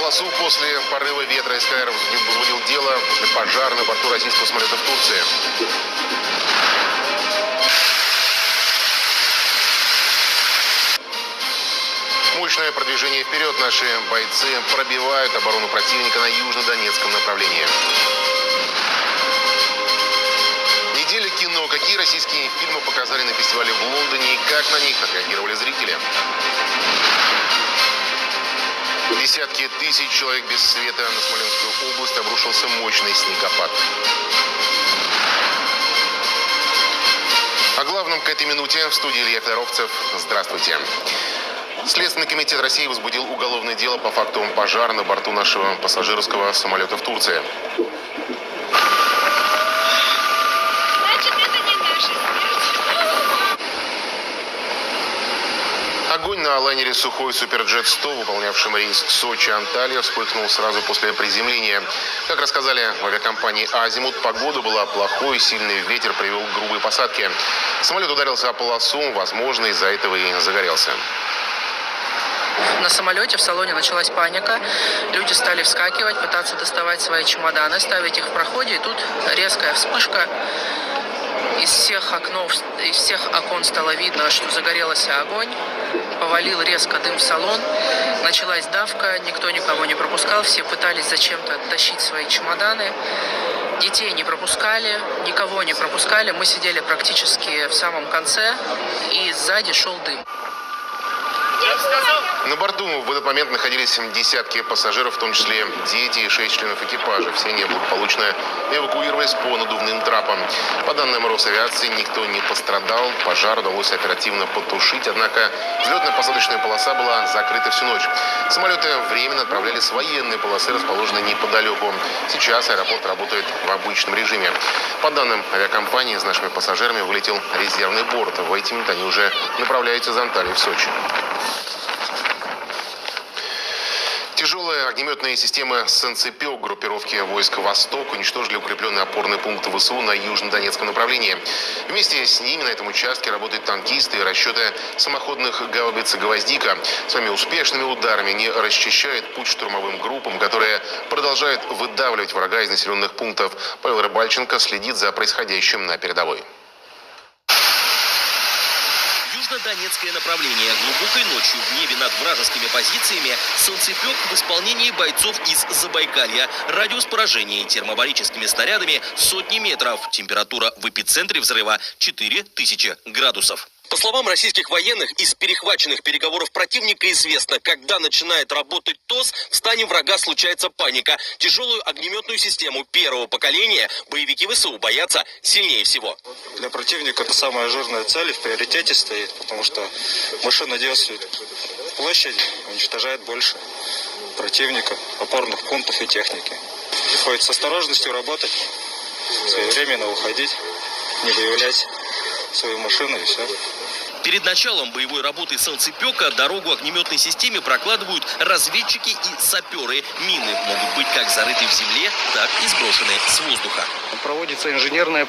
полосу после порыва ветра. СКР возбудил дело после пожара на борту российского самолета в Турции. Мощное продвижение вперед. Наши бойцы пробивают оборону противника на южно-донецком направлении. Неделя кино. Какие российские фильмы показали на фестивале в Лондоне и как на них отреагировали зрители? Десятки тысяч человек без света. На Смоленскую область обрушился мощный снегопад. О главном к этой минуте в студии Илья Федоровцев. Здравствуйте. Следственный комитет России возбудил уголовное дело по факту пожара на борту нашего пассажирского самолета в Турции. Огонь на лайнере «Сухой Суперджет-100», выполнявшем рейс Сочи-Анталия, вспыхнул сразу после приземления. Как рассказали в авиакомпании «Азимут», погода была плохой, сильный ветер привел к грубой посадке. Самолет ударился о полосу, возможно, из-за этого и загорелся. На самолете в салоне началась паника. Люди стали вскакивать, пытаться доставать свои чемоданы, ставить их в проходе. И тут резкая вспышка. Из всех окон стало видно, что загорелся огонь. Повалил резко дым в салон. Началась давка, никто никого не пропускал. Все пытались зачем-то тащить свои чемоданы. Детей не пропускали, никого не пропускали. Мы сидели практически в самом конце, и сзади шел дым. На борту в этот момент находились десятки пассажиров, в том числе дети и 6 членов экипажа. Все неблагополучно эвакуировались по надувным трапам. По данным Росавиации, никто не пострадал. Пожар удалось оперативно потушить, однако взлетно-посадочная полоса была закрыта всю ночь. Самолеты временно отправляли с военной полосы, расположенной неподалеку. Сейчас аэропорт работает в обычном режиме. По данным авиакомпании, с нашими пассажирами вылетел резервный борт. В эти минуты они уже направляются из Анталии в Сочи. Тяжелые огнеметные системы «Санцепёк» группировки войск «Восток» уничтожили укрепленный опорный пункт ВСУ на южно-донецком направлении. Вместе с ними на этом участке работают танкисты и расчеты самоходных гаубиц «Гвоздика». Своими успешными ударами они расчищают путь штурмовым группам, которые продолжают выдавливать врага из населенных пунктов. Павел Рыбальченко следит за происходящим на передовой. Южно-донецкое направление. Глубокой ночью в небе над вражескими позициями «Санцепёк» в исполнении бойцов из Забайкалья. Радиус поражения термобарическими снарядами сотни метров. Температура в эпицентре взрыва 4000 градусов. По словам российских военных, из перехваченных переговоров противника известно, когда начинает работать ТОС, в стане врага случается паника. Тяжелую огнеметную систему первого поколения боевики ВСУ боятся сильнее всего. Для противника это самая жирная цель, в приоритете стоит, потому что машина действует в площади, уничтожает больше противника, опорных пунктов и техники. Приходится с осторожностью работать, своевременно уходить, не выявлять свою машину и все. Перед началом боевой работы «Санцепёка» дорогу огнеметной системе прокладывают разведчики и саперы. Мины могут быть как зарыты в земле, так и сброшены с воздуха. Проводится инженерная